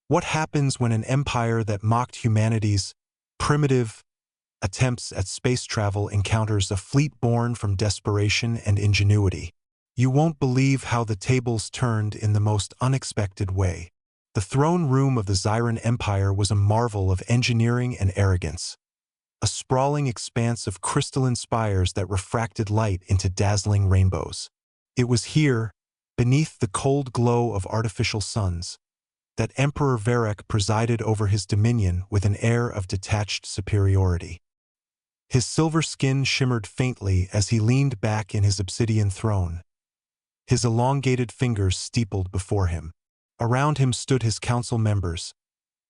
What happens when an empire that mocked humanity's primitive attempts at space travel encounters a fleet born from desperation and ingenuity? You won't believe how the tables turned in the most unexpected way. The throne room of the Zyran Empire was a marvel of engineering and arrogance, a sprawling expanse of crystalline spires that refracted light into dazzling rainbows. It was here, beneath the cold glow of artificial suns, that Emperor Varek presided over his dominion with an air of detached superiority. His silver skin shimmered faintly as he leaned back in his obsidian throne, his elongated fingers steepled before him. Around him stood his council members,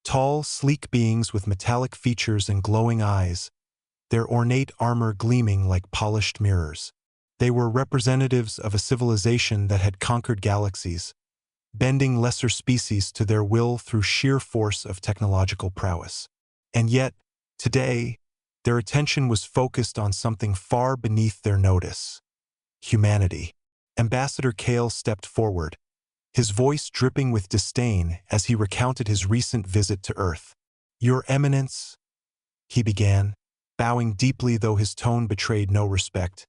tall, sleek beings with metallic features and glowing eyes, their ornate armor gleaming like polished mirrors. They were representatives of a civilization that had conquered galaxies, bending lesser species to their will through sheer force of technological prowess. And yet, today, their attention was focused on something far beneath their notice: humanity. Ambassador Kale stepped forward, his voice dripping with disdain as he recounted his recent visit to Earth. "Your Eminence," he began, bowing deeply though his tone betrayed no respect,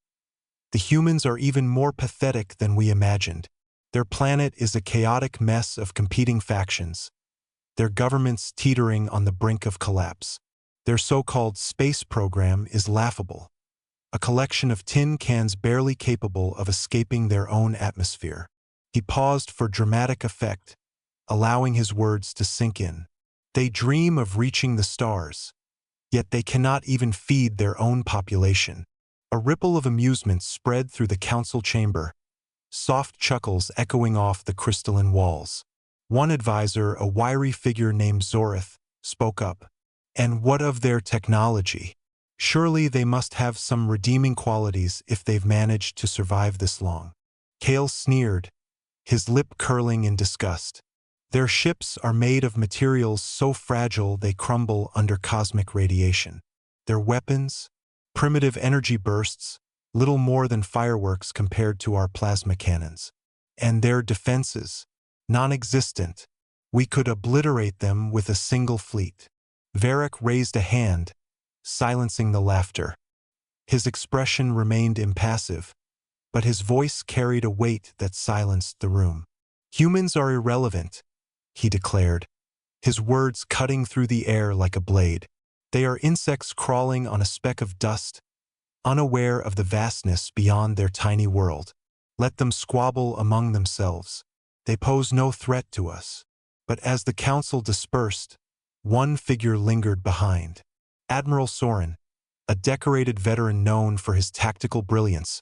"the humans are even more pathetic than we imagined. Their planet is a chaotic mess of competing factions, their governments teetering on the brink of collapse. Their so-called space program is laughable, a collection of tin cans barely capable of escaping their own atmosphere." He paused for dramatic effect, allowing his words to sink in. "They dream of reaching the stars, yet they cannot even feed their own population." A ripple of amusement spread through the council chamber, soft chuckles echoing off the crystalline walls. One advisor, a wiry figure named Zorith, spoke up. "And what of their technology? Surely they must have some redeeming qualities if they've managed to survive this long." Kale sneered, his lip curling in disgust. "Their ships are made of materials so fragile they crumble under cosmic radiation. Their weapons, primitive energy bursts, little more than fireworks compared to our plasma cannons. And their defenses, non-existent. We could obliterate them with a single fleet." Varek raised a hand, silencing the laughter. His expression remained impassive, but his voice carried a weight that silenced the room. "Humans are irrelevant," he declared, his words cutting through the air like a blade. "They are insects crawling on a speck of dust, unaware of the vastness beyond their tiny world. Let them squabble among themselves. They pose no threat to us." But as the council dispersed, one figure lingered behind. Admiral Soren, a decorated veteran known for his tactical brilliance,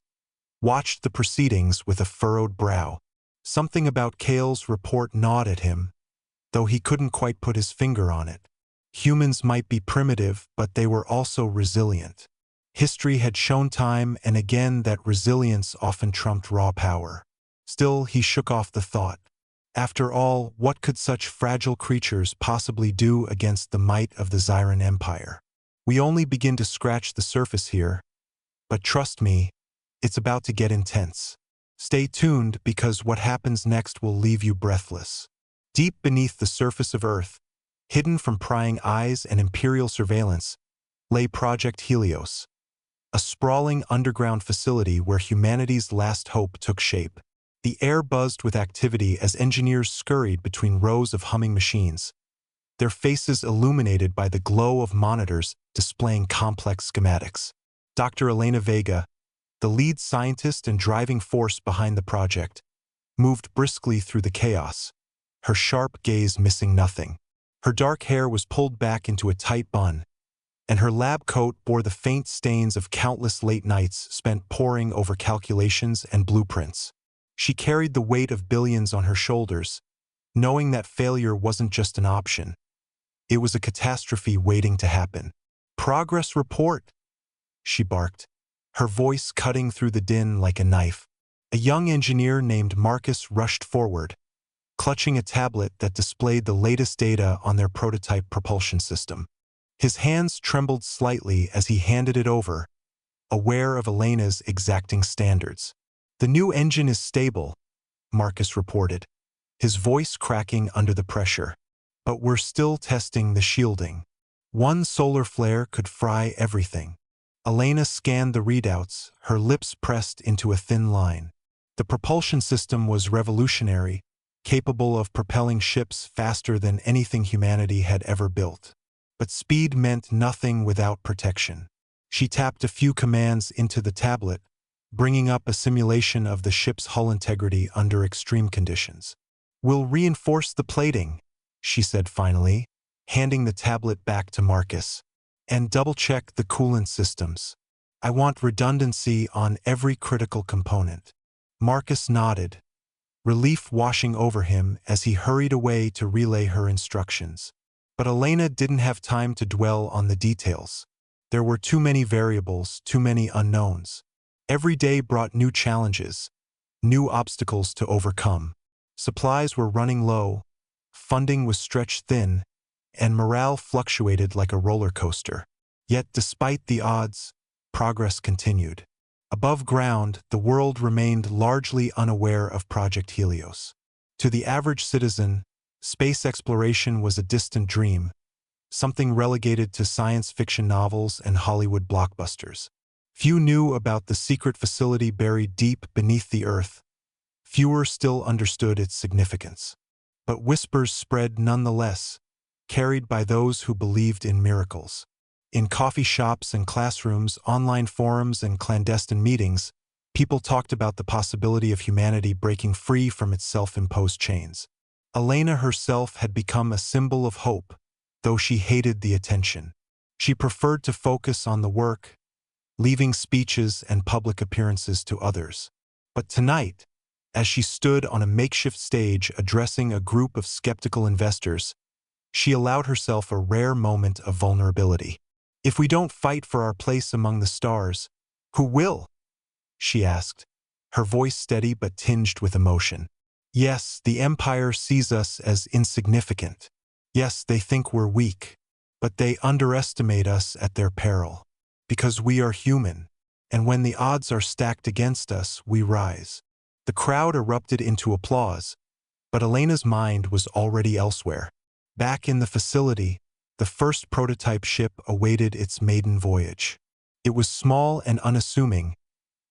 watched the proceedings with a furrowed brow. Something about Kale's report gnawed at him, though he couldn't quite put his finger on it. Humans might be primitive, but they were also resilient. History had shown time and again that resilience often trumped raw power. Still, he shook off the thought. After all, what could such fragile creatures possibly do against the might of the Zyran Empire? We only begin to scratch the surface here, but trust me, it's about to get intense. Stay tuned because what happens next will leave you breathless. Deep beneath the surface of Earth, hidden from prying eyes and imperial surveillance, lay Project Helios, a sprawling underground facility where humanity's last hope took shape. The air buzzed with activity as engineers scurried between rows of humming machines, their faces illuminated by the glow of monitors displaying complex schematics. Dr. Elena Vega, the lead scientist and driving force behind the project, moved briskly through the chaos, her sharp gaze missing nothing. Her dark hair was pulled back into a tight bun, and her lab coat bore the faint stains of countless late nights spent poring over calculations and blueprints. She carried the weight of billions on her shoulders, knowing that failure wasn't just an option. It was a catastrophe waiting to happen. "Progress report," she barked, her voice cutting through the din like a knife. A young engineer named Marcus rushed forward, clutching a tablet that displayed the latest data on their prototype propulsion system. His hands trembled slightly as he handed it over, aware of Elena's exacting standards. "The new engine is stable," Marcus reported, his voice cracking under the pressure. But we're still testing the shielding. One solar flare could fry everything. Elena scanned the readouts, her lips pressed into a thin line. The propulsion system was revolutionary, capable of propelling ships faster than anything humanity had ever built. But speed meant nothing without protection. She tapped a few commands into the tablet, bringing up a simulation of the ship's hull integrity under extreme conditions. "We'll reinforce the plating," she said finally, handing the tablet back to Marcus. "And double-check the coolant systems. I want redundancy on every critical component." Marcus nodded, relief washing over him as he hurried away to relay her instructions. But Elena didn't have time to dwell on the details. There were too many variables, too many unknowns. Every day brought new challenges, new obstacles to overcome. Supplies were running low, funding was stretched thin, and morale fluctuated like a roller coaster. Yet despite the odds, progress continued. Above ground, the world remained largely unaware of Project Helios. To the average citizen, space exploration was a distant dream, something relegated to science fiction novels and Hollywood blockbusters. Few knew about the secret facility buried deep beneath the Earth. Fewer still understood its significance. But whispers spread nonetheless, carried by those who believed in miracles. In coffee shops and classrooms, online forums and clandestine meetings, people talked about the possibility of humanity breaking free from its self-imposed chains. Elena herself had become a symbol of hope, though she hated the attention. She preferred to focus on the work, leaving speeches and public appearances to others. But tonight, as she stood on a makeshift stage addressing a group of skeptical investors, she allowed herself a rare moment of vulnerability. "If we don't fight for our place among the stars, who will?" she asked, her voice steady but tinged with emotion. "Yes, the Empire sees us as insignificant. Yes, they think we're weak, but they underestimate us at their peril. Because we are human, and when the odds are stacked against us, we rise." The crowd erupted into applause, but Elena's mind was already elsewhere. Back in the facility, the first prototype ship awaited its maiden voyage. It was small and unassuming,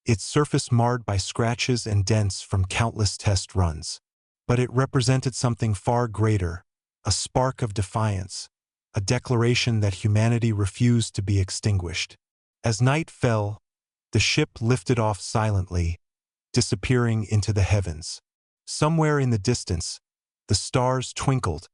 its surface marred by scratches and dents from countless test runs. But it represented something far greater, a spark of defiance, a declaration that humanity refused to be extinguished. As night fell, the ship lifted off silently, disappearing into the heavens. Somewhere in the distance, the stars twinkled,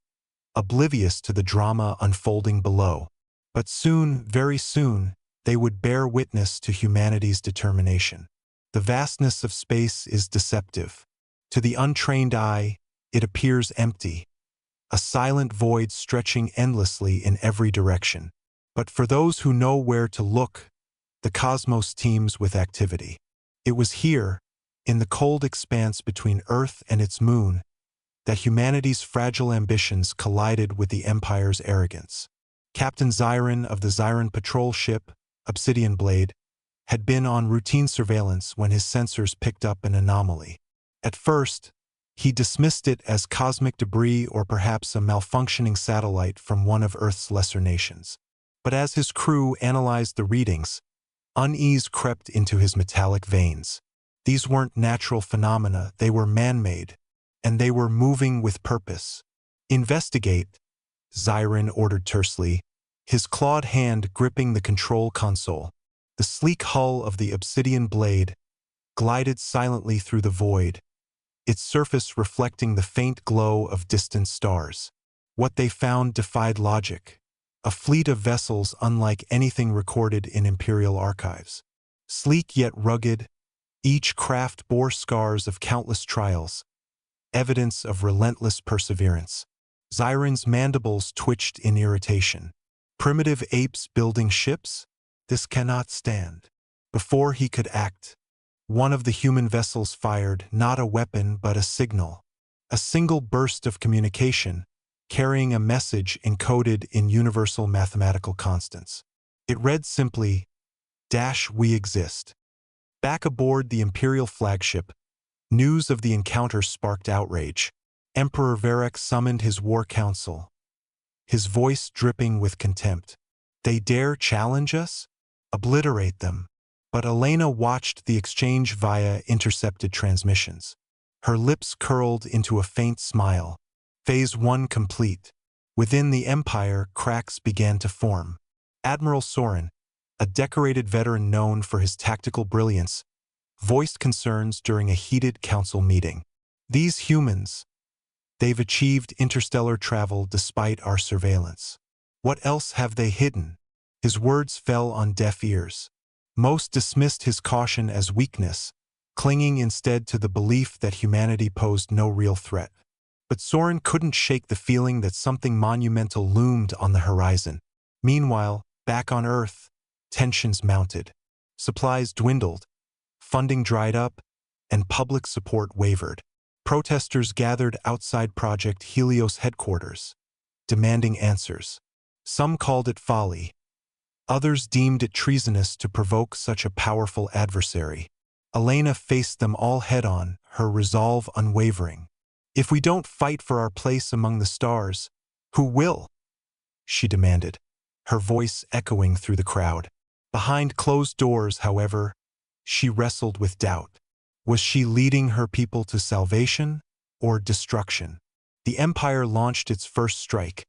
oblivious to the drama unfolding below. But soon, very soon, they would bear witness to humanity's determination. The vastness of space is deceptive. To the untrained eye, it appears empty, a silent void stretching endlessly in every direction. But for those who know where to look, the cosmos teems with activity. It was here, in the cold expanse between Earth and its moon, that humanity's fragile ambitions collided with the Empire's arrogance. Captain Zyron of the Zyron patrol ship, Obsidian Blade, had been on routine surveillance when his sensors picked up an anomaly. At first, he dismissed it as cosmic debris or perhaps a malfunctioning satellite from one of Earth's lesser nations. But as his crew analyzed the readings, unease crept into his metallic veins. These weren't natural phenomena, they were man-made, and they were moving with purpose. "Investigate," Zyron ordered tersely, his clawed hand gripping the control console. The sleek hull of the Obsidian Blade glided silently through the void, its surface reflecting the faint glow of distant stars. What they found defied logic. A fleet of vessels unlike anything recorded in Imperial archives. Sleek yet rugged, each craft bore scars of countless trials, evidence of relentless perseverance. Zyron's mandibles twitched in irritation. Primitive apes building ships? This cannot stand. Before he could act, one of the human vessels fired not a weapon but a signal. A single burst of communication, carrying a message encoded in universal mathematical constants. It read simply, "We exist." Back aboard the Imperial flagship, news of the encounter sparked outrage. Emperor Varek summoned his war council, his voice dripping with contempt. They dare challenge us? Obliterate them. But Elena watched the exchange via intercepted transmissions. Her lips curled into a faint smile. Phase 1 complete. Within the Empire, cracks began to form. Admiral Soren, a decorated veteran known for his tactical brilliance, voiced concerns during a heated council meeting. These humans, they've achieved interstellar travel despite our surveillance. What else have they hidden? His words fell on deaf ears. Most dismissed his caution as weakness, clinging instead to the belief that humanity posed no real threat. But Soren couldn't shake the feeling that something monumental loomed on the horizon. Meanwhile, back on Earth, tensions mounted. Supplies dwindled, funding dried up, and public support wavered. Protesters gathered outside Project Helios headquarters, demanding answers. Some called it folly. Others deemed it treasonous to provoke such a powerful adversary. Elena faced them all head-on, her resolve unwavering. If we don't fight for our place among the stars, who will? She demanded, her voice echoing through the crowd. Behind closed doors, however, she wrestled with doubt. Was she leading her people to salvation or destruction? The Empire launched its first strike,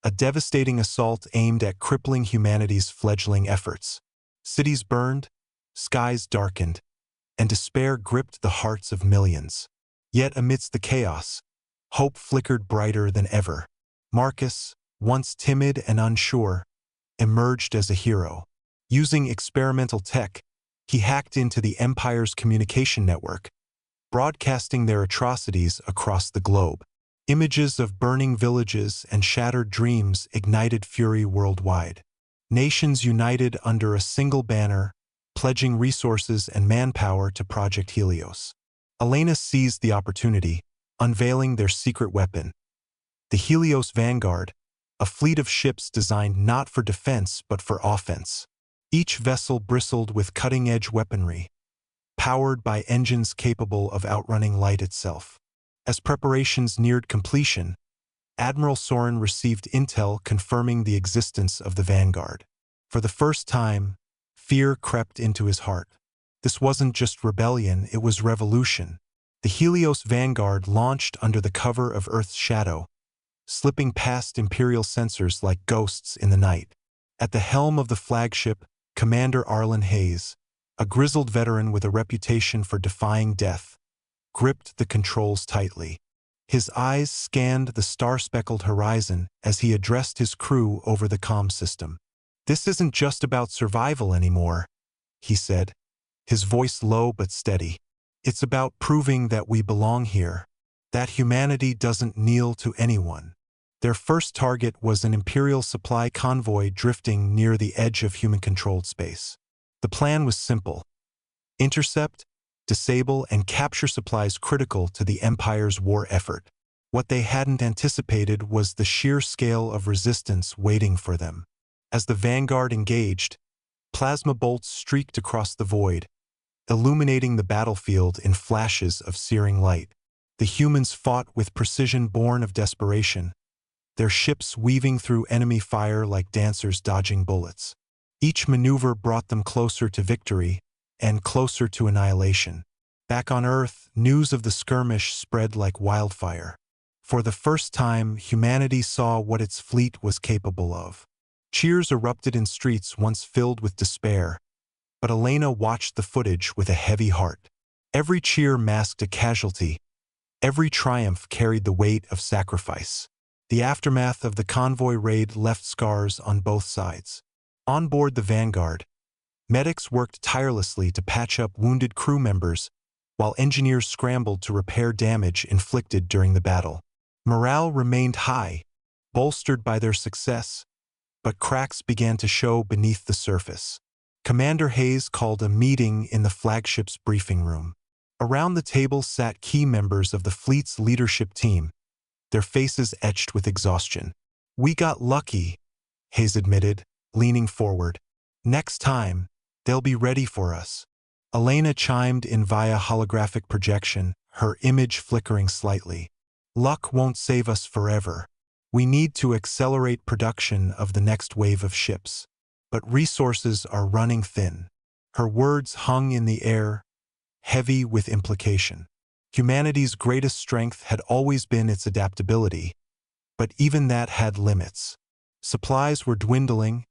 a devastating assault aimed at crippling humanity's fledgling efforts. Cities burned, skies darkened, and despair gripped the hearts of millions. Yet amidst the chaos, hope flickered brighter than ever. Marcus, once timid and unsure, emerged as a hero. Using experimental tech, he hacked into the Empire's communication network, broadcasting their atrocities across the globe. Images of burning villages and shattered dreams ignited fury worldwide. Nations united under a single banner, pledging resources and manpower to Project Helios. Elena seized the opportunity, unveiling their secret weapon. The Helios Vanguard, a fleet of ships designed not for defense but for offense. Each vessel bristled with cutting-edge weaponry, powered by engines capable of outrunning light itself. As preparations neared completion, Admiral Soren received intel confirming the existence of the Vanguard. For the first time, fear crept into his heart. This wasn't just rebellion, it was revolution. The Helios Vanguard launched under the cover of Earth's shadow, slipping past Imperial sensors like ghosts in the night. At the helm of the flagship, Commander Arlen Hayes, a grizzled veteran with a reputation for defying death, gripped the controls tightly. His eyes scanned the star-speckled horizon as he addressed his crew over the comm system. "This isn't just about survival anymore," he said, his voice low but steady. "It's about proving that we belong here, that humanity doesn't kneel to anyone." Their first target was an Imperial supply convoy drifting near the edge of human-controlled space. The plan was simple: intercept, disable, and capture supplies critical to the Empire's war effort. What they hadn't anticipated was the sheer scale of resistance waiting for them. As the Vanguard engaged, plasma bolts streaked across the void, illuminating the battlefield in flashes of searing light. The humans fought with precision born of desperation, their ships weaving through enemy fire like dancers dodging bullets. Each maneuver brought them closer to victory and closer to annihilation. Back on Earth, news of the skirmish spread like wildfire. For the first time, humanity saw what its fleet was capable of. Cheers erupted in streets once filled with despair, but Elena watched the footage with a heavy heart. Every cheer masked a casualty. Every triumph carried the weight of sacrifice. The aftermath of the convoy raid left scars on both sides. On board the Vanguard, medics worked tirelessly to patch up wounded crew members, while engineers scrambled to repair damage inflicted during the battle. Morale remained high, bolstered by their success, but cracks began to show beneath the surface. Commander Hayes called a meeting in the flagship's briefing room. Around the table sat key members of the fleet's leadership team, their faces etched with exhaustion. "We got lucky," Hayes admitted, leaning forward. "Next time, they'll be ready for us." Elena chimed in via holographic projection, her image flickering slightly. "Luck won't save us forever. We need to accelerate production of the next wave of ships. But resources are running thin. Her words hung in the air, heavy with implication. Humanity's greatest strength had always been its adaptability, but even that had limits. Supplies were dwindling,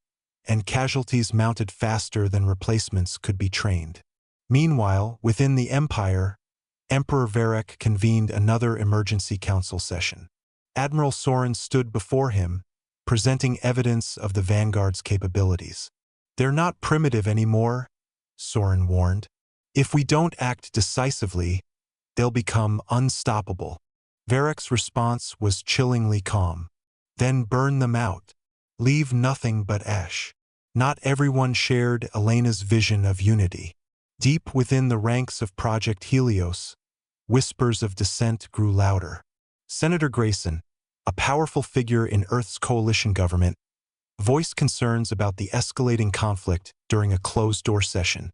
and casualties mounted faster than replacements could be trained. Meanwhile, within the Empire, Emperor Varric convened another emergency council session. Admiral Soren stood before him, presenting evidence of the Vanguard's capabilities. "They're not primitive anymore," Soren warned. "If we don't act decisively, they'll become unstoppable." Varric's response was chillingly calm. "Then burn them out. Leave nothing but ash." Not everyone shared Elena's vision of unity. Deep within the ranks of Project Helios, whispers of dissent grew louder. Senator Grayson, a powerful figure in Earth's coalition government, voiced concerns about the escalating conflict during a closed-door session.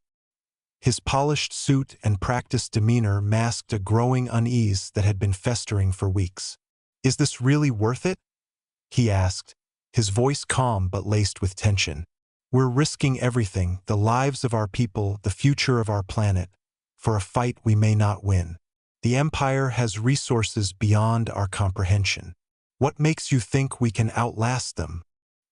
His polished suit and practiced demeanor masked a growing unease that had been festering for weeks. "Is this really worth it?" he asked, his voice calm but laced with tension. "We're risking everything, the lives of our people, the future of our planet, for a fight we may not win. The Empire has resources beyond our comprehension. What makes you think we can outlast them?"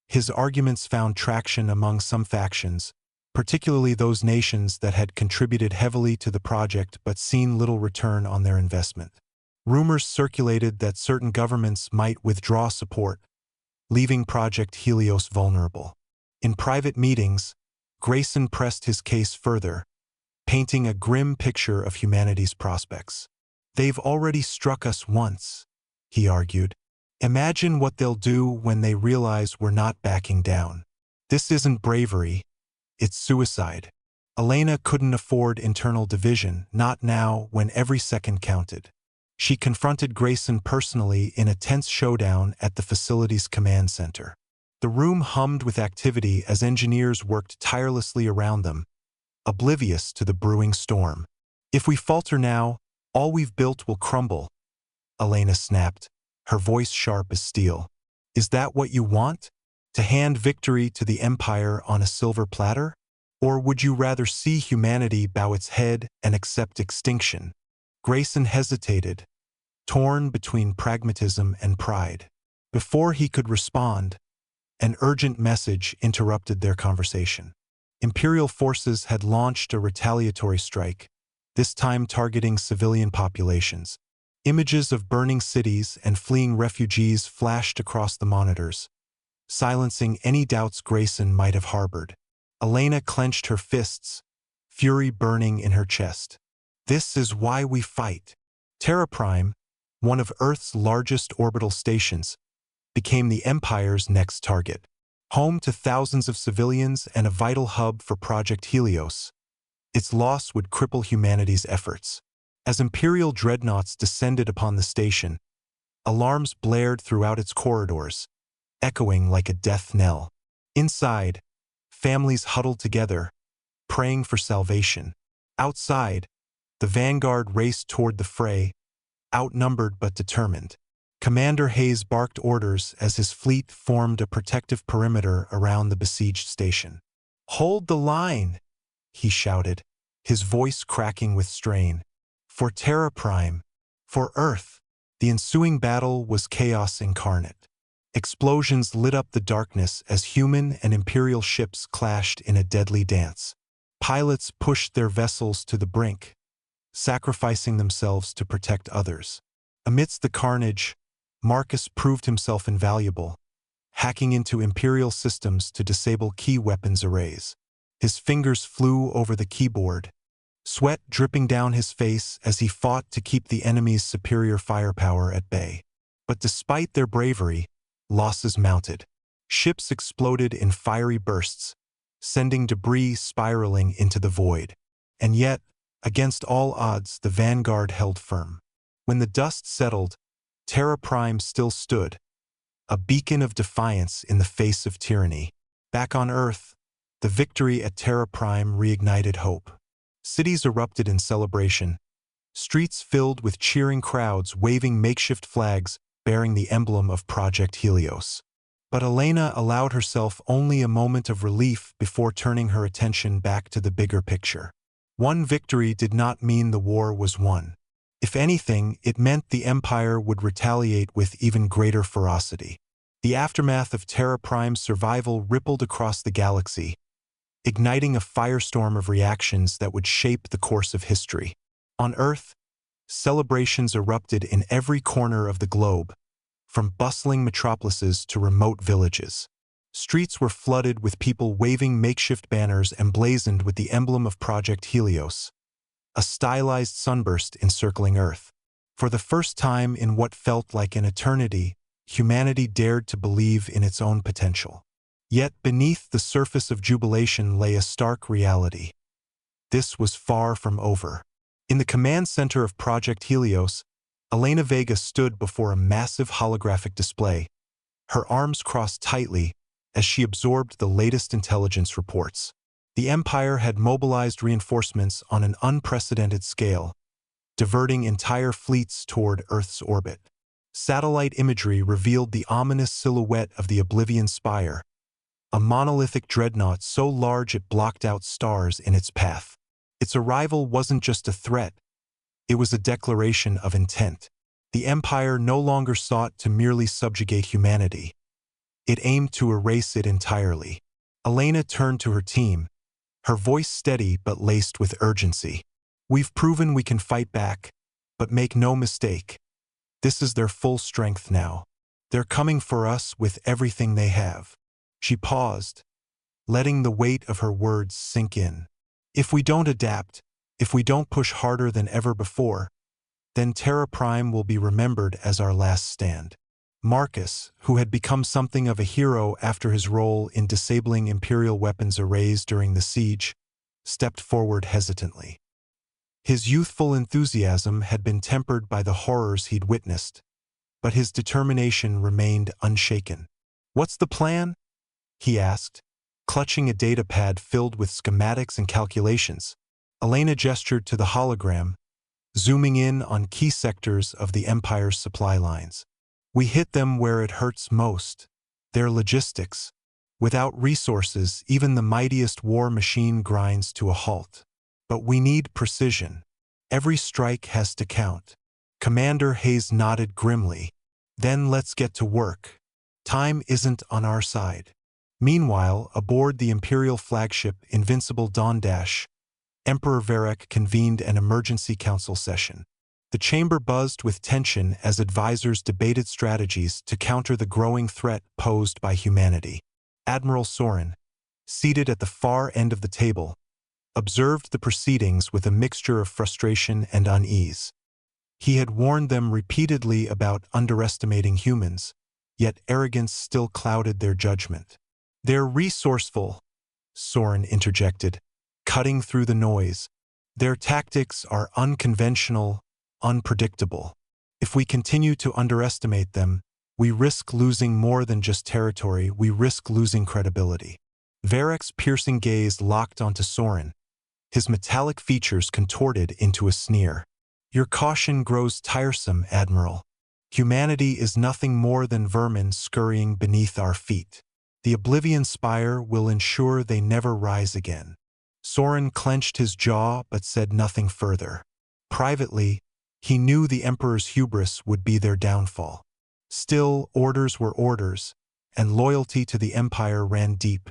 His arguments found traction among some factions, particularly those nations that had contributed heavily to the project but seen little return on their investment. Rumors circulated that certain governments might withdraw support, leaving Project Helios vulnerable. In private meetings, Grayson pressed his case further, painting a grim picture of humanity's prospects. "They've already struck us once," he argued. "Imagine what they'll do when they realize we're not backing down. This isn't bravery, it's suicide." Elena couldn't afford internal division, not now when every second counted. She confronted Grayson personally in a tense showdown at the facility's command center. The room hummed with activity as engineers worked tirelessly around them, oblivious to the brewing storm. "If we falter now, all we've built will crumble," Elena snapped, her voice sharp as steel. "Is that what you want? To hand victory to the Empire on a silver platter? Or would you rather see humanity bow its head and accept extinction?" Grayson hesitated, torn between pragmatism and pride. Before he could respond, an urgent message interrupted their conversation. Imperial forces had launched a retaliatory strike, this time targeting civilian populations. Images of burning cities and fleeing refugees flashed across the monitors, silencing any doubts Grayson might have harbored. Elena clenched her fists, fury burning in her chest. "This is why we fight." Terra Prime, one of Earth's largest orbital stations, became the Empire's next target. Home to thousands of civilians and a vital hub for Project Helios, its loss would cripple humanity's efforts. As Imperial dreadnoughts descended upon the station, alarms blared throughout its corridors, echoing like a death knell. Inside, families huddled together, praying for salvation. Outside, the Vanguard raced toward the fray, outnumbered but determined. Commander Hayes barked orders as his fleet formed a protective perimeter around the besieged station. "Hold the line," he shouted, his voice cracking with strain. "For Terra Prime, for Earth." The ensuing battle was chaos incarnate. Explosions lit up the darkness as human and Imperial ships clashed in a deadly dance. Pilots pushed their vessels to the brink, sacrificing themselves to protect others. Amidst the carnage, Marcus proved himself invaluable, hacking into Imperial systems to disable key weapons arrays. His fingers flew over the keyboard, sweat dripping down his face as he fought to keep the enemy's superior firepower at bay. But despite their bravery, losses mounted. Ships exploded in fiery bursts, sending debris spiraling into the void. And yet, against all odds, the Vanguard held firm. When the dust settled, Terra Prime still stood, a beacon of defiance in the face of tyranny. Back on Earth, the victory at Terra Prime reignited hope. Cities erupted in celebration, streets filled with cheering crowds waving makeshift flags bearing the emblem of Project Helios. But Elena allowed herself only a moment of relief before turning her attention back to the bigger picture. One victory did not mean the war was won. If anything, it meant the Empire would retaliate with even greater ferocity. The aftermath of Terra Prime's survival rippled across the galaxy, igniting a firestorm of reactions that would shape the course of history. On Earth, celebrations erupted in every corner of the globe, from bustling metropolises to remote villages. Streets were flooded with people waving makeshift banners emblazoned with the emblem of Project Helios, a stylized sunburst encircling Earth. For the first time in what felt like an eternity, humanity dared to believe in its own potential. Yet beneath the surface of jubilation lay a stark reality. This was far from over. In the command center of Project Helios, Elena Vega stood before a massive holographic display, her arms crossed tightly as she absorbed the latest intelligence reports. The Empire had mobilized reinforcements on an unprecedented scale, diverting entire fleets toward Earth's orbit. Satellite imagery revealed the ominous silhouette of the Oblivion Spire, a monolithic dreadnought so large it blocked out stars in its path. Its arrival wasn't just a threat, it was a declaration of intent. The Empire no longer sought to merely subjugate humanity. It aimed to erase it entirely. Elena turned to her team, her voice steady but laced with urgency. "We've proven we can fight back, but make no mistake, this is their full strength now. They're coming for us with everything they have." She paused, letting the weight of her words sink in. "If we don't adapt, if we don't push harder than ever before, then Terra Prime will be remembered as our last stand." Marcus, who had become something of a hero after his role in disabling Imperial weapons arrays during the siege, stepped forward hesitantly. His youthful enthusiasm had been tempered by the horrors he'd witnessed, but his determination remained unshaken. "What's the plan?" he asked, clutching a data pad filled with schematics and calculations. Elena gestured to the hologram, zooming in on key sectors of the Empire's supply lines. "We hit them where it hurts most, their logistics. Without resources, even the mightiest war machine grinds to a halt. But we need precision. Every strike has to count." Commander Hayes nodded grimly. "Then let's get to work. Time isn't on our side." Meanwhile, aboard the Imperial flagship Invincible Dawn Dash, Emperor Varek convened an emergency council session. The chamber buzzed with tension as advisors debated strategies to counter the growing threat posed by humanity. Admiral Soren, seated at the far end of the table, observed the proceedings with a mixture of frustration and unease. He had warned them repeatedly about underestimating humans, yet arrogance still clouded their judgment. "They're resourceful," Soren interjected, cutting through the noise. "Their tactics are unconventional, unpredictable. If we continue to underestimate them, we risk losing more than just territory, we risk losing credibility." Varek's piercing gaze locked onto Soren, his metallic features contorted into a sneer. "Your caution grows tiresome, Admiral. Humanity is nothing more than vermin scurrying beneath our feet. The Oblivion Spire will ensure they never rise again." Soren clenched his jaw but said nothing further. Privately, he knew the Emperor's hubris would be their downfall. Still, orders were orders, and loyalty to the Empire ran deep,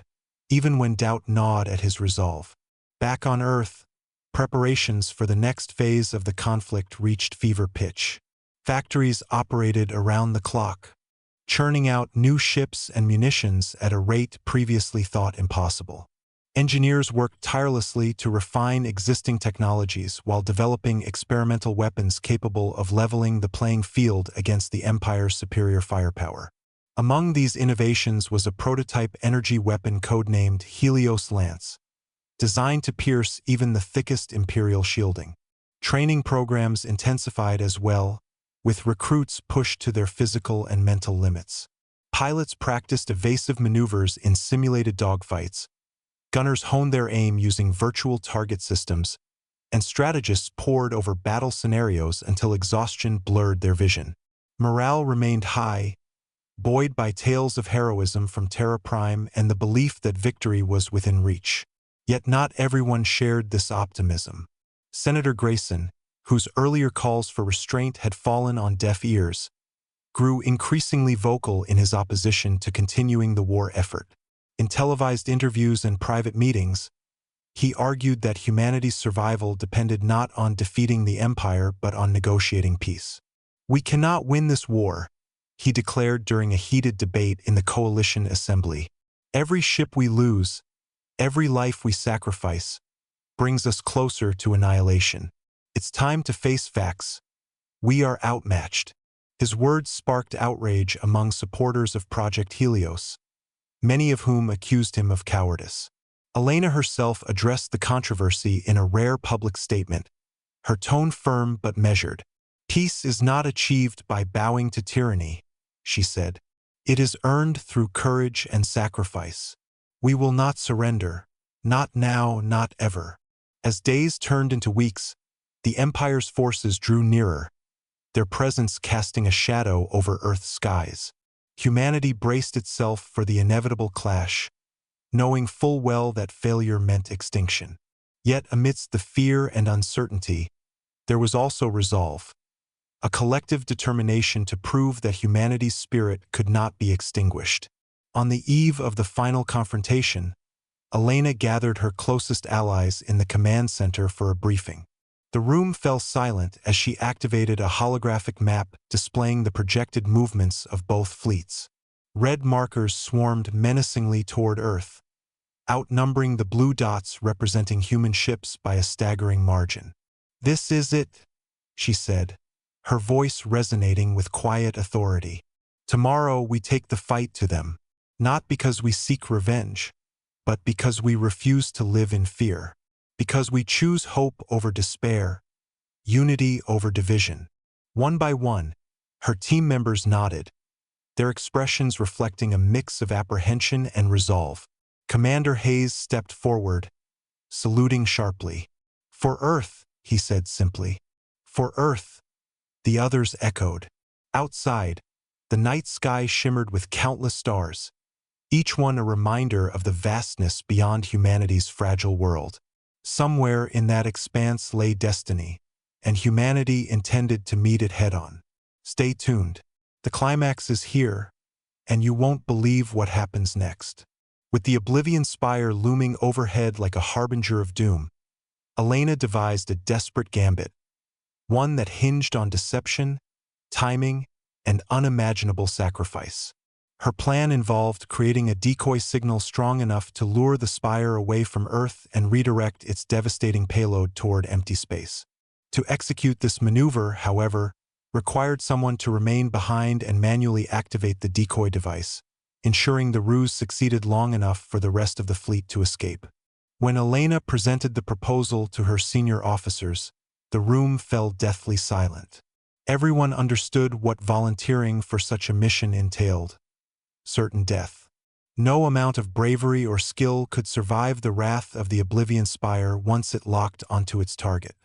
even when doubt gnawed at his resolve. Back on Earth, preparations for the next phase of the conflict reached fever pitch. Factories operated around the clock, churning out new ships and munitions at a rate previously thought impossible. Engineers worked tirelessly to refine existing technologies while developing experimental weapons capable of leveling the playing field against the Empire's superior firepower. Among these innovations was a prototype energy weapon codenamed Helios Lance, designed to pierce even the thickest Imperial shielding. Training programs intensified as well, with recruits pushed to their physical and mental limits. Pilots practiced evasive maneuvers in simulated dogfights, gunners honed their aim using virtual target systems, and strategists pored over battle scenarios until exhaustion blurred their vision. Morale remained high, buoyed by tales of heroism from Terra Prime and the belief that victory was within reach. Yet not everyone shared this optimism. Senator Grayson, whose earlier calls for restraint had fallen on deaf ears, grew increasingly vocal in his opposition to continuing the war effort. In televised interviews and private meetings, he argued that humanity's survival depended not on defeating the Empire but on negotiating peace. "We cannot win this war," he declared during a heated debate in the Coalition Assembly. "Every ship we lose, every life we sacrifice, brings us closer to annihilation. It's time to face facts. We are outmatched." His words sparked outrage among supporters of Project Helios, many of whom accused him of cowardice. Elena herself addressed the controversy in a rare public statement, her tone firm but measured. "Peace is not achieved by bowing to tyranny," she said. "It is earned through courage and sacrifice. We will not surrender, not now, not ever." As days turned into weeks, the Empire's forces drew nearer, their presence casting a shadow over Earth's skies. Humanity braced itself for the inevitable clash, knowing full well that failure meant extinction. Yet amidst the fear and uncertainty, there was also resolve, a collective determination to prove that humanity's spirit could not be extinguished. On the eve of the final confrontation, Elena gathered her closest allies in the command center for a briefing. The room fell silent as she activated a holographic map displaying the projected movements of both fleets. Red markers swarmed menacingly toward Earth, outnumbering the blue dots representing human ships by a staggering margin. "This is it," she said, her voice resonating with quiet authority. "Tomorrow we take the fight to them, not because we seek revenge, but because we refuse to live in fear. Because we choose hope over despair, unity over division." One by one, her team members nodded, their expressions reflecting a mix of apprehension and resolve. Commander Hayes stepped forward, saluting sharply. "For Earth," he said simply. "For Earth," the others echoed. Outside, the night sky shimmered with countless stars, each one a reminder of the vastness beyond humanity's fragile world. Somewhere in that expanse lay destiny, and humanity intended to meet it head-on. Stay tuned. The climax is here, and you won't believe what happens next. With the Oblivion Spire looming overhead like a harbinger of doom, Elena devised a desperate gambit, one that hinged on deception, timing, and unimaginable sacrifice. Her plan involved creating a decoy signal strong enough to lure the Spire away from Earth and redirect its devastating payload toward empty space. To execute this maneuver, however, required someone to remain behind and manually activate the decoy device, ensuring the ruse succeeded long enough for the rest of the fleet to escape. When Elena presented the proposal to her senior officers, the room fell deathly silent. Everyone understood what volunteering for such a mission entailed: certain death. No amount of bravery or skill could survive the wrath of the Oblivion Spire once it locked onto its target.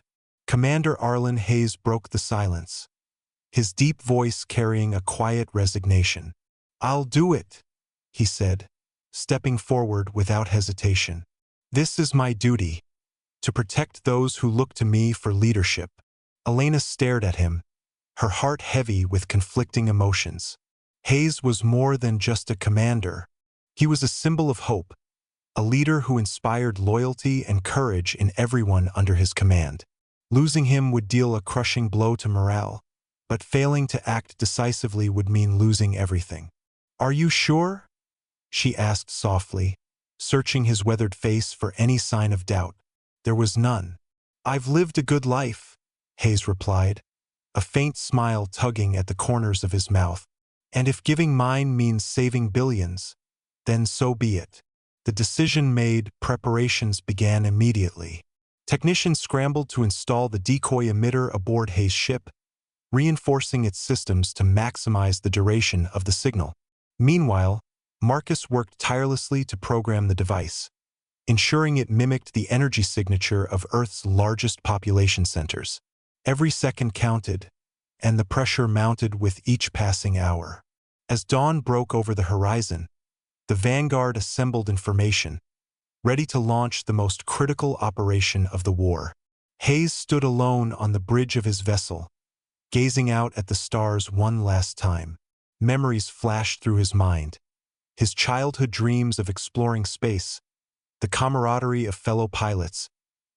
Commander Arlen Hayes broke the silence, his deep voice carrying a quiet resignation. "I'll do it," he said, stepping forward without hesitation. "This is my duty, to protect those who look to me for leadership." Elena stared at him, her heart heavy with conflicting emotions. Hayes was more than just a commander. He was a symbol of hope, a leader who inspired loyalty and courage in everyone under his command. Losing him would deal a crushing blow to morale, but failing to act decisively would mean losing everything. "Are you sure?" she asked softly, searching his weathered face for any sign of doubt. There was none. "I've lived a good life," Hayes replied, a faint smile tugging at the corners of his mouth. "And if giving mine means saving billions, then so be it." The decision made, preparations began immediately. Technicians scrambled to install the decoy emitter aboard Hayes' ship, reinforcing its systems to maximize the duration of the signal. Meanwhile, Marcus worked tirelessly to program the device, ensuring it mimicked the energy signature of Earth's largest population centers. Every second counted, and the pressure mounted with each passing hour. As dawn broke over the horizon, the vanguard assembled in formation, ready to launch the most critical operation of the war. Hayes stood alone on the bridge of his vessel, gazing out at the stars one last time. Memories flashed through his mind, his childhood dreams of exploring space, the camaraderie of fellow pilots,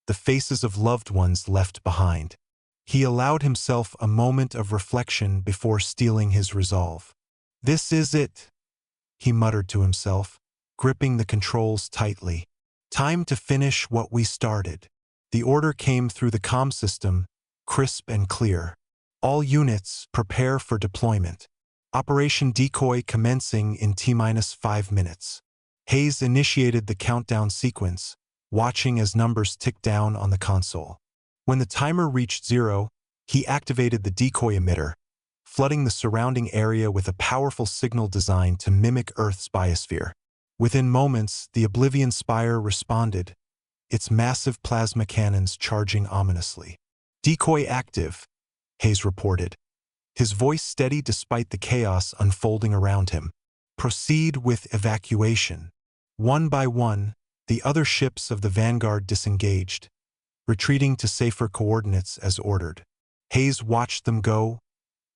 the faces of loved ones left behind. He allowed himself a moment of reflection before steeling his resolve. "This is it," he muttered to himself, gripping the controls tightly. "Time to finish what we started." The order came through the comm system, crisp and clear. "All units, prepare for deployment. Operation Decoy commencing in T-5 minutes." Hayes initiated the countdown sequence, watching as numbers ticked down on the console. When the timer reached 0, he activated the decoy emitter, flooding the surrounding area with a powerful signal designed to mimic Earth's biosphere. Within moments, the Oblivion Spire responded, its massive plasma cannons charging ominously. "Decoy active," Hayes reported, his voice steady despite the chaos unfolding around him. "Proceed with evacuation." One by one, the other ships of the Vanguard disengaged, retreating to safer coordinates as ordered. Hayes watched them go,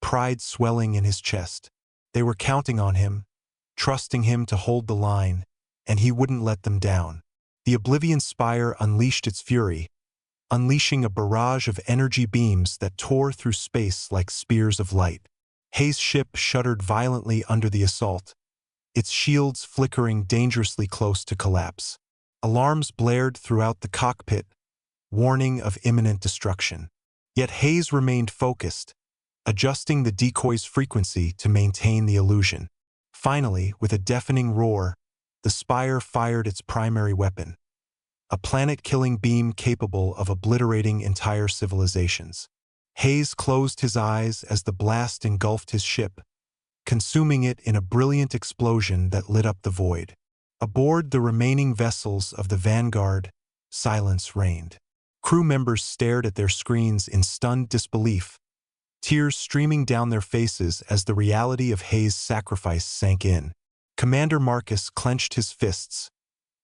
pride swelling in his chest. They were counting on him, trusting him to hold the line, and he wouldn't let them down. The Oblivion Spire unleashed its fury, unleashing a barrage of energy beams that tore through space like spears of light. Hayes' ship shuddered violently under the assault, its shields flickering dangerously close to collapse. Alarms blared throughout the cockpit, warning of imminent destruction. Yet Hayes remained focused, adjusting the decoy's frequency to maintain the illusion. Finally, with a deafening roar, the Spire fired its primary weapon, a planet-killing beam capable of obliterating entire civilizations. Hayes closed his eyes as the blast engulfed his ship, consuming it in a brilliant explosion that lit up the void. Aboard the remaining vessels of the Vanguard, silence reigned. Crew members stared at their screens in stunned disbelief, tears streaming down their faces as the reality of Hayes' sacrifice sank in. Commander Marcus clenched his fists,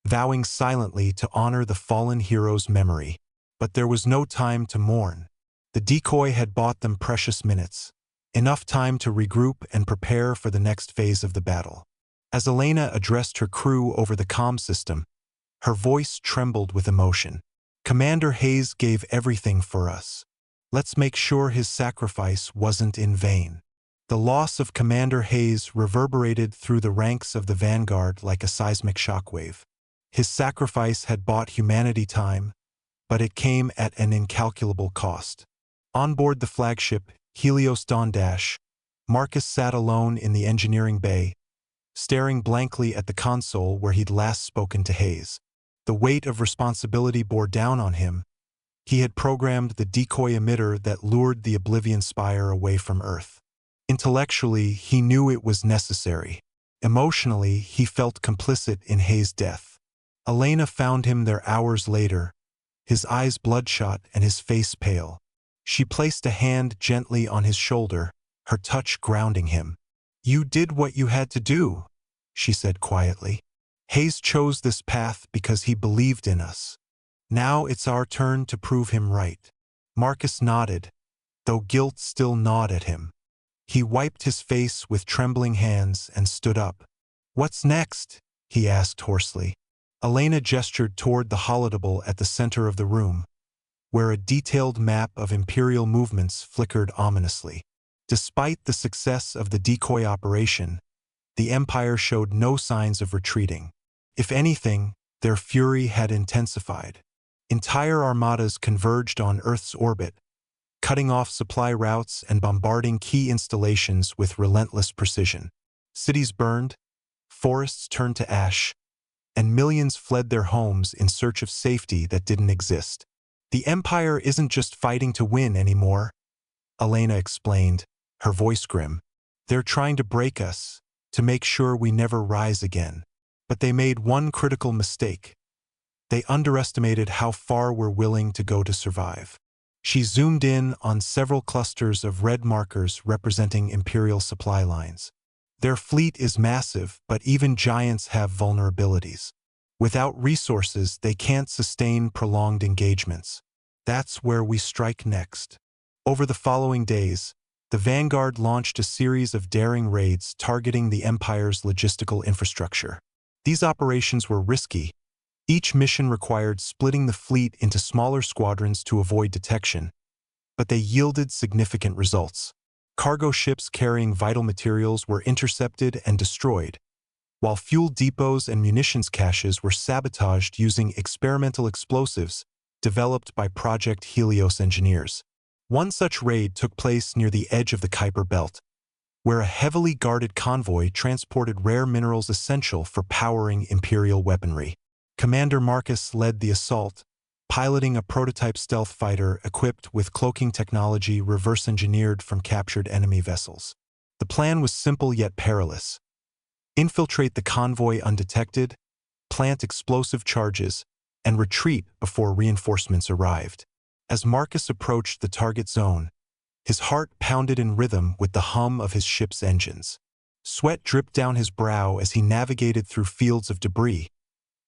vowing silently to honor the fallen hero's memory. But there was no time to mourn. The decoy had bought them precious minutes, enough time to regroup and prepare for the next phase of the battle. As Elena addressed her crew over the comm system, her voice trembled with emotion. "Commander Hayes gave everything for us. Let's make sure his sacrifice wasn't in vain." The loss of Commander Hayes reverberated through the ranks of the Vanguard like a seismic shockwave. His sacrifice had bought humanity time, but it came at an incalculable cost. On board the flagship, Helios Dawn-, Marcus sat alone in the engineering bay, staring blankly at the console where he'd last spoken to Hayes. The weight of responsibility bore down on him. He had programmed the decoy emitter that lured the Oblivion Spire away from Earth. Intellectually, he knew it was necessary. Emotionally, he felt complicit in Hayes' death. Elena found him there hours later, his eyes bloodshot and his face pale. She placed a hand gently on his shoulder, her touch grounding him. "You did what you had to do," she said quietly. "Hayes chose this path because he believed in us. Now it's our turn to prove him right." Marcus nodded, though guilt still gnawed at him. He wiped his face with trembling hands and stood up. "What's next?" he asked hoarsely. Elena gestured toward the holodable at the center of the room, where a detailed map of Imperial movements flickered ominously. Despite the success of the decoy operation, the Empire showed no signs of retreating. If anything, their fury had intensified. Entire armadas converged on Earth's orbit, cutting off supply routes and bombarding key installations with relentless precision. Cities burned, forests turned to ash, and millions fled their homes in search of safety that didn't exist. "The Empire isn't just fighting to win anymore," Elena explained, her voice grim. "They're trying to break us, to make sure we never rise again." But they made one critical mistake. They underestimated how far we're willing to go to survive. She zoomed in on several clusters of red markers representing Imperial supply lines. Their fleet is massive, but even giants have vulnerabilities. Without resources, they can't sustain prolonged engagements. That's where we strike next. Over the following days, the Vanguard launched a series of daring raids targeting the Empire's logistical infrastructure. These operations were risky. Each mission required splitting the fleet into smaller squadrons to avoid detection, but they yielded significant results. Cargo ships carrying vital materials were intercepted and destroyed, while fuel depots and munitions caches were sabotaged using experimental explosives developed by Project Helios engineers. One such raid took place near the edge of the Kuiper Belt, where a heavily guarded convoy transported rare minerals essential for powering Imperial weaponry. Commander Marcus led the assault, piloting a prototype stealth fighter equipped with cloaking technology reverse-engineered from captured enemy vessels. The plan was simple yet perilous. Infiltrate the convoy undetected, plant explosive charges, and retreat before reinforcements arrived. As Marcus approached the target zone, his heart pounded in rhythm with the hum of his ship's engines. Sweat dripped down his brow as he navigated through fields of debris,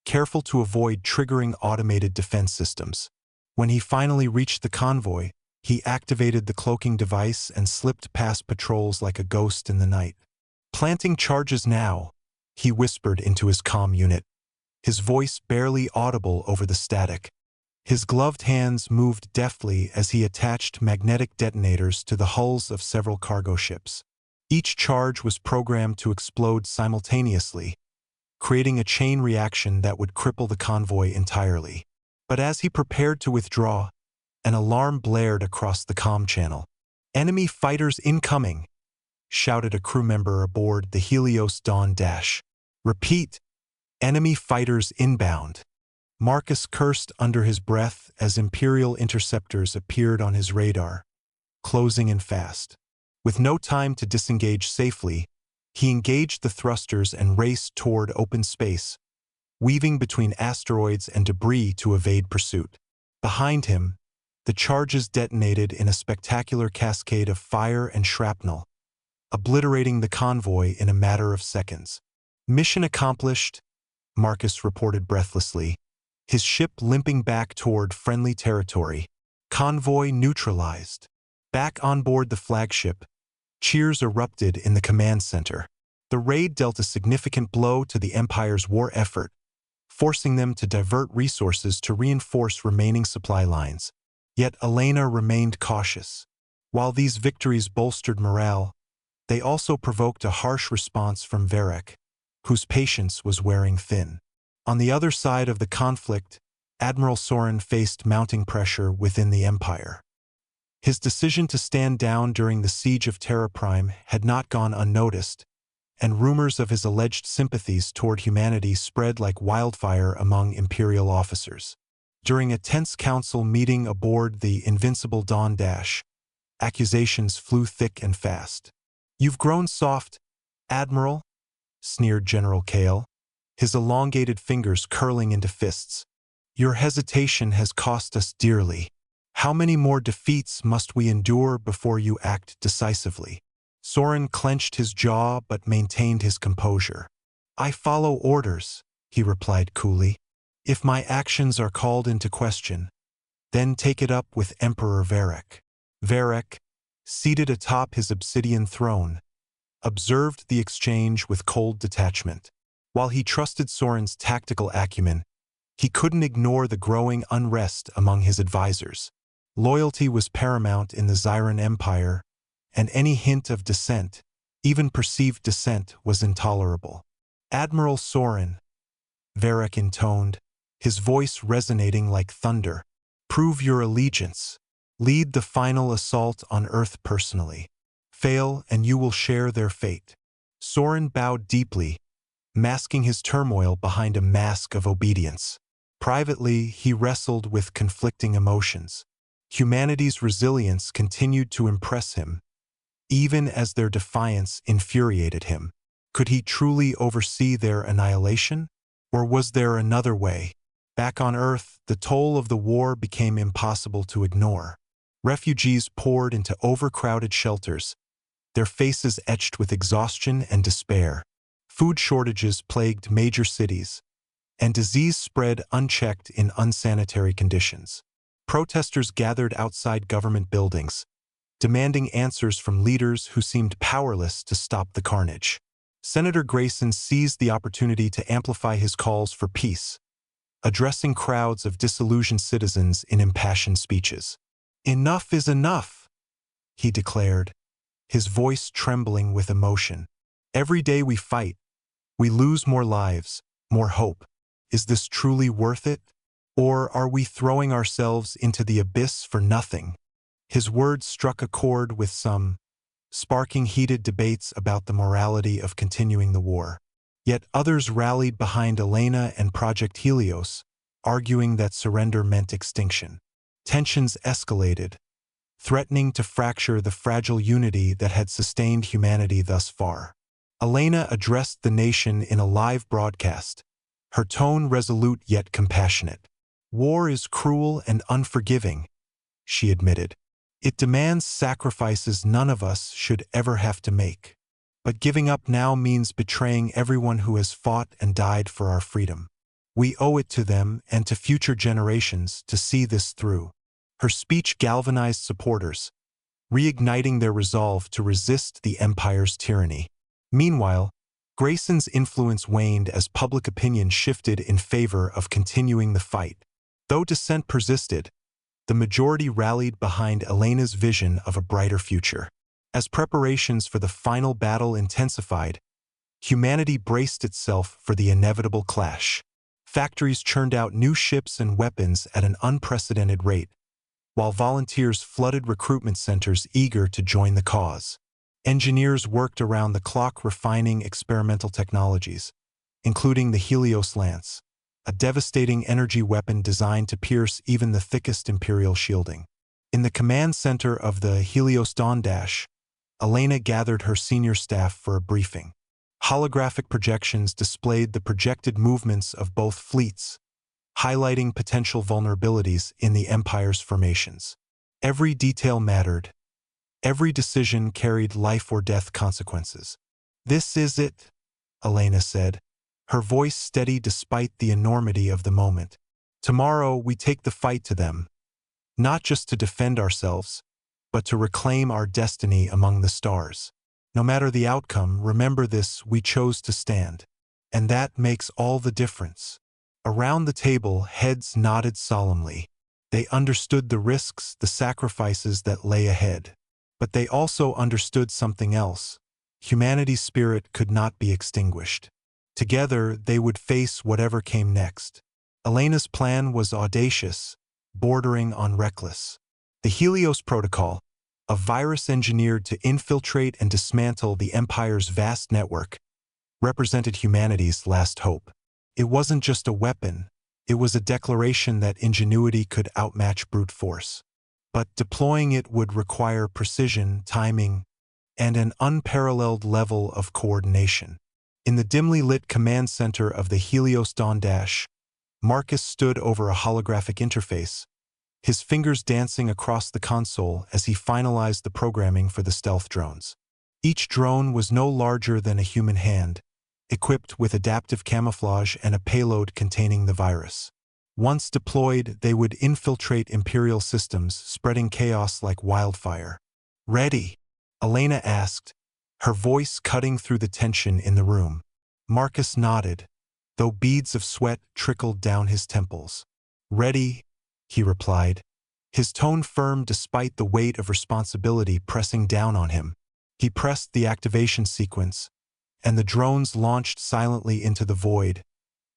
careful to avoid triggering automated defense systems. When he finally reached the convoy, he activated the cloaking device and slipped past patrols like a ghost in the night. "Planting charges now," he whispered into his comm unit, his voice barely audible over the static. His gloved hands moved deftly as he attached magnetic detonators to the hulls of several cargo ships. Each charge was programmed to explode simultaneously, creating a chain reaction that would cripple the convoy entirely. But as he prepared to withdraw, an alarm blared across the comm channel. "Enemy fighters incoming!" shouted a crew member aboard the Helios Dawn Dash. "Repeat, enemy fighters inbound." Marcus cursed under his breath as Imperial interceptors appeared on his radar, closing in fast. With no time to disengage safely, he engaged the thrusters and raced toward open space, weaving between asteroids and debris to evade pursuit. Behind him, the charges detonated in a spectacular cascade of fire and shrapnel, obliterating the convoy in a matter of seconds. "Mission accomplished," Marcus reported breathlessly, his ship limping back toward friendly territory. "Convoy neutralized." Back on board the flagship, cheers erupted in the command center. The raid dealt a significant blow to the Empire's war effort, forcing them to divert resources to reinforce remaining supply lines. Yet Elena remained cautious. While these victories bolstered morale, they also provoked a harsh response from Varric, whose patience was wearing thin. On the other side of the conflict, Admiral Sorin faced mounting pressure within the Empire. His decision to stand down during the siege of Terra Prime had not gone unnoticed, and rumors of his alleged sympathies toward humanity spread like wildfire among Imperial officers. During a tense council meeting aboard the Invincible Dawn Dash, accusations flew thick and fast. "You've grown soft, Admiral," sneered General Kale, his elongated fingers curling into fists. "Your hesitation has cost us dearly. How many more defeats must we endure before you act decisively?" Sorin clenched his jaw but maintained his composure. "I follow orders," he replied coolly. "If my actions are called into question, then take it up with Emperor Varric." Varric, seated atop his obsidian throne, observed the exchange with cold detachment. While he trusted Sorin's tactical acumen, he couldn't ignore the growing unrest among his advisors. Loyalty was paramount in the Zyran Empire, and any hint of dissent, even perceived dissent, was intolerable. "Admiral Sorin," Varric intoned, his voice resonating like thunder, "prove your allegiance. Lead the final assault on Earth personally. Fail, and you will share their fate." Sorin bowed deeply, masking his turmoil behind a mask of obedience. Privately, he wrestled with conflicting emotions. Humanity's resilience continued to impress him, even as their defiance infuriated him. Could he truly oversee their annihilation? Or was there another way? Back on Earth, the toll of the war became impossible to ignore. Refugees poured into overcrowded shelters, their faces etched with exhaustion and despair. Food shortages plagued major cities, and disease spread unchecked in unsanitary conditions. Protesters gathered outside government buildings, demanding answers from leaders who seemed powerless to stop the carnage. Senator Grayson seized the opportunity to amplify his calls for peace, addressing crowds of disillusioned citizens in impassioned speeches. "Enough is enough," he declared, his voice trembling with emotion. "Every day we fight, we lose more lives, more hope. Is this truly worth it? Or are we throwing ourselves into the abyss for nothing?" His words struck a chord with some, sparking heated debates about the morality of continuing the war. Yet others rallied behind Elena and Project Helios, arguing that surrender meant extinction. Tensions escalated, threatening to fracture the fragile unity that had sustained humanity thus far. Elena addressed the nation in a live broadcast, her tone resolute yet compassionate. "War is cruel and unforgiving," she admitted. "It demands sacrifices none of us should ever have to make. But giving up now means betraying everyone who has fought and died for our freedom. We owe it to them and to future generations to see this through." Her speech galvanized supporters, reigniting their resolve to resist the empire's tyranny. Meanwhile, Grayson's influence waned as public opinion shifted in favor of continuing the fight. Though dissent persisted, the majority rallied behind Elena's vision of a brighter future. As preparations for the final battle intensified, humanity braced itself for the inevitable clash. Factories churned out new ships and weapons at an unprecedented rate, while volunteers flooded recruitment centers eager to join the cause. Engineers worked around the clock refining experimental technologies, including the Helios Lance, a devastating energy weapon designed to pierce even the thickest Imperial shielding. In the command center of the Helios Dawn Dash, Elena gathered her senior staff for a briefing. Holographic projections displayed the projected movements of both fleets, highlighting potential vulnerabilities in the Empire's formations. Every detail mattered. Every decision carried life or death consequences. "This is it," Elena said, her voice steady despite the enormity of the moment. "Tomorrow we take the fight to them, not just to defend ourselves, but to reclaim our destiny among the stars. No matter the outcome, remember this: we chose to stand. And that makes all the difference." Around the table, heads nodded solemnly. They understood the risks, the sacrifices that lay ahead. But they also understood something else. Humanity's spirit could not be extinguished. Together, they would face whatever came next. Elena's plan was audacious, bordering on reckless. The Helios Protocol, a virus engineered to infiltrate and dismantle the Empire's vast network, represented humanity's last hope. It wasn't just a weapon, it was a declaration that ingenuity could outmatch brute force. But deploying it would require precision, timing, and an unparalleled level of coordination. In the dimly lit command center of the Helios Dawn Dash, Marcus stood over a holographic interface, his fingers dancing across the console as he finalized the programming for the stealth drones. Each drone was no larger than a human hand, equipped with adaptive camouflage and a payload containing the virus. Once deployed, they would infiltrate Imperial systems, spreading chaos like wildfire. "Ready?" Elena asked, her voice cutting through the tension in the room. Marcus nodded, though beads of sweat trickled down his temples. "Ready," he replied, his tone firm despite the weight of responsibility pressing down on him. He pressed the activation sequence, and the drones launched silently into the void,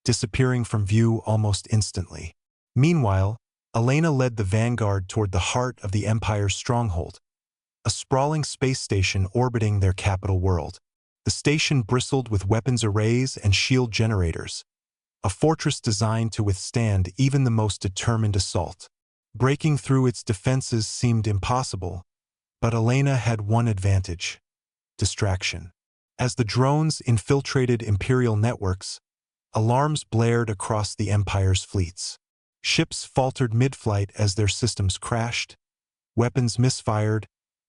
disappearing from view almost instantly. Meanwhile, Elena led the vanguard toward the heart of the Empire's stronghold, a sprawling space station orbiting their capital world. The station bristled with weapons arrays and shield generators, a fortress designed to withstand even the most determined assault. Breaking through its defenses seemed impossible, but Elena had one advantage: distraction. As the drones infiltrated Imperial networks, alarms blared across the Empire's fleets. Ships faltered mid-flight as their systems crashed, weapons misfired,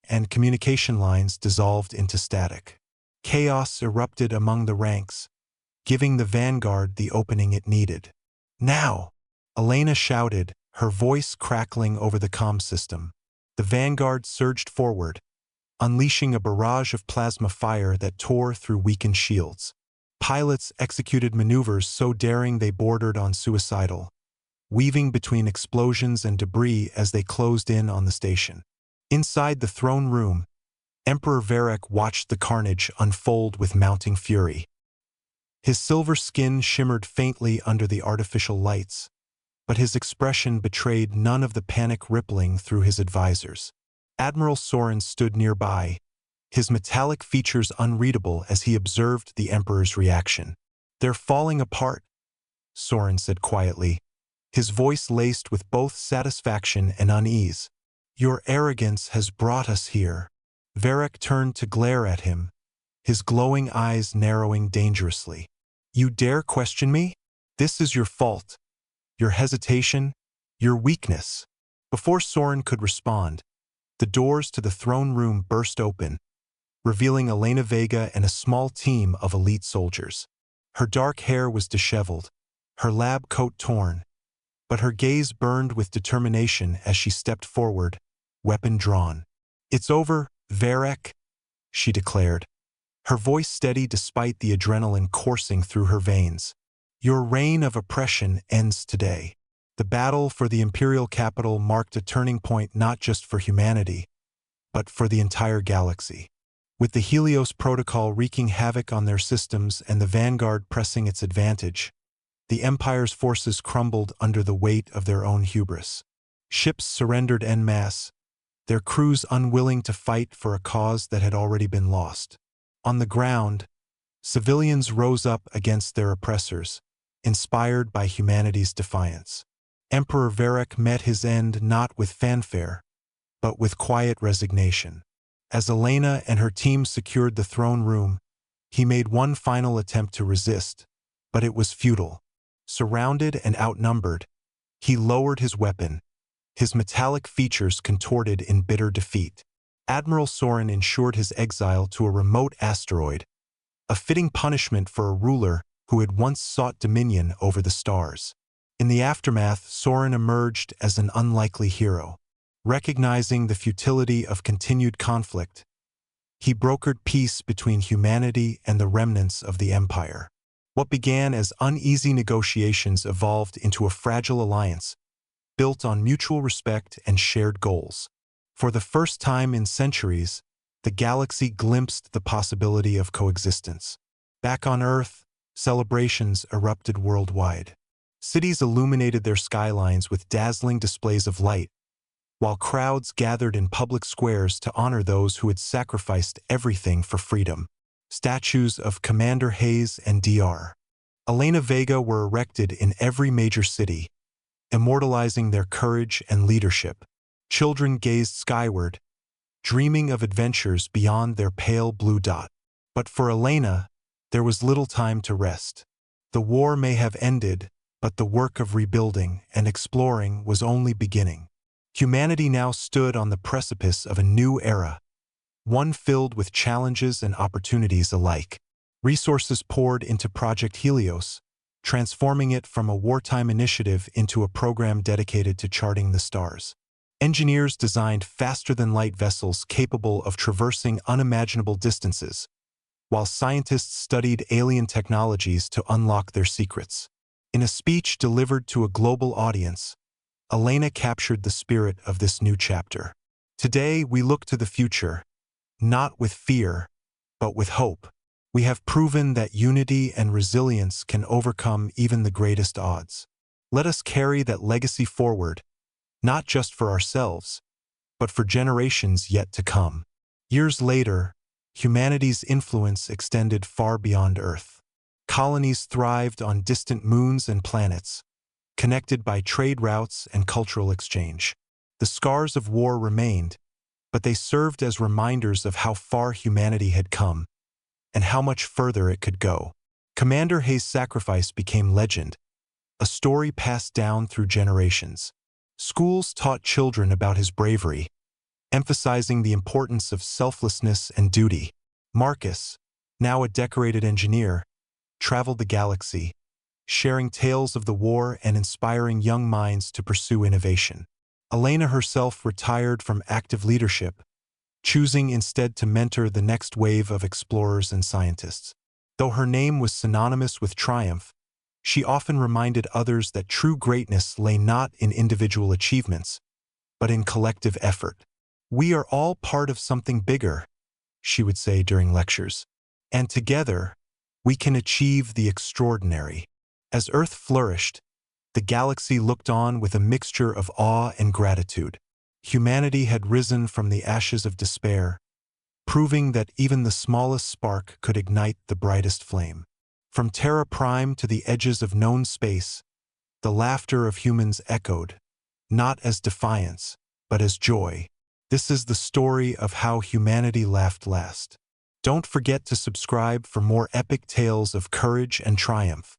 and communication lines dissolved into static. Chaos erupted among the ranks, giving the vanguard the opening it needed. "Now!" Elena shouted, her voice crackling over the comm system. The vanguard surged forward, unleashing a barrage of plasma fire that tore through weakened shields. Pilots executed maneuvers so daring they bordered on suicidal, weaving between explosions and debris as they closed in on the station. Inside the throne room, Emperor Varric watched the carnage unfold with mounting fury. His silver skin shimmered faintly under the artificial lights, but his expression betrayed none of the panic rippling through his advisors. Admiral Soren stood nearby, his metallic features unreadable as he observed the Emperor's reaction. "They're falling apart," Soren said quietly, his voice laced with both satisfaction and unease. "Your arrogance has brought us here." Varric turned to glare at him, his glowing eyes narrowing dangerously. "You dare question me? This is your fault. Your hesitation, your weakness." Before Soren could respond, the doors to the throne room burst open, revealing Elena Vega and a small team of elite soldiers. Her dark hair was disheveled, her lab coat torn, but her gaze burned with determination as she stepped forward, weapon drawn. "It's over, Varric," she declared, her voice steady despite the adrenaline coursing through her veins. "Your reign of oppression ends today." The battle for the imperial capital marked a turning point not just for humanity, but for the entire galaxy. With the Helios Protocol wreaking havoc on their systems and the Vanguard pressing its advantage, the Empire's forces crumbled under the weight of their own hubris. Ships surrendered en masse, their crews unwilling to fight for a cause that had already been lost. On the ground, civilians rose up against their oppressors, inspired by humanity's defiance. Emperor Varric met his end not with fanfare, but with quiet resignation. As Elena and her team secured the throne room, he made one final attempt to resist, but it was futile. Surrounded and outnumbered, he lowered his weapon, his metallic features contorted in bitter defeat. Admiral Soren ensured his exile to a remote asteroid, a fitting punishment for a ruler who had once sought dominion over the stars. In the aftermath, Soren emerged as an unlikely hero. Recognizing the futility of continued conflict, he brokered peace between humanity and the remnants of the Empire. What began as uneasy negotiations evolved into a fragile alliance, built on mutual respect and shared goals. For the first time in centuries, the galaxy glimpsed the possibility of coexistence. Back on Earth, celebrations erupted worldwide. Cities illuminated their skylines with dazzling displays of light, while crowds gathered in public squares to honor those who had sacrificed everything for freedom. Statues of Commander Hayes and Dr. Elena Vega were erected in every major city, immortalizing their courage and leadership. Children gazed skyward, dreaming of adventures beyond their pale blue dot. But for Elena, there was little time to rest. The war may have ended, but the work of rebuilding and exploring was only beginning. Humanity now stood on the precipice of a new era, one filled with challenges and opportunities alike. Resources poured into Project Helios, transforming it from a wartime initiative into a program dedicated to charting the stars. Engineers designed faster-than-light vessels capable of traversing unimaginable distances, while scientists studied alien technologies to unlock their secrets. In a speech delivered to a global audience, Elena captured the spirit of this new chapter. Today, we look to the future, not with fear, but with hope. We have proven that unity and resilience can overcome even the greatest odds. Let us carry that legacy forward, not just for ourselves, but for generations yet to come. Years later, humanity's influence extended far beyond Earth. Colonies thrived on distant moons and planets, connected by trade routes and cultural exchange. The scars of war remained, but they served as reminders of how far humanity had come and how much further it could go. Commander Hayes' sacrifice became legend, a story passed down through generations. Schools taught children about his bravery, emphasizing the importance of selflessness and duty. Marcus, now a decorated engineer, traveled the galaxy, sharing tales of the war and inspiring young minds to pursue innovation. Elena herself retired from active leadership, choosing instead to mentor the next wave of explorers and scientists. Though her name was synonymous with triumph, she often reminded others that true greatness lay not in individual achievements, but in collective effort. "We are all part of something bigger," she would say during lectures, "and together, we can achieve the extraordinary." As Earth flourished, the galaxy looked on with a mixture of awe and gratitude. Humanity had risen from the ashes of despair, proving that even the smallest spark could ignite the brightest flame. From Terra Prime to the edges of known space, the laughter of humans echoed, not as defiance, but as joy. This is the story of how humanity laughed last. Don't forget to subscribe for more epic tales of courage and triumph.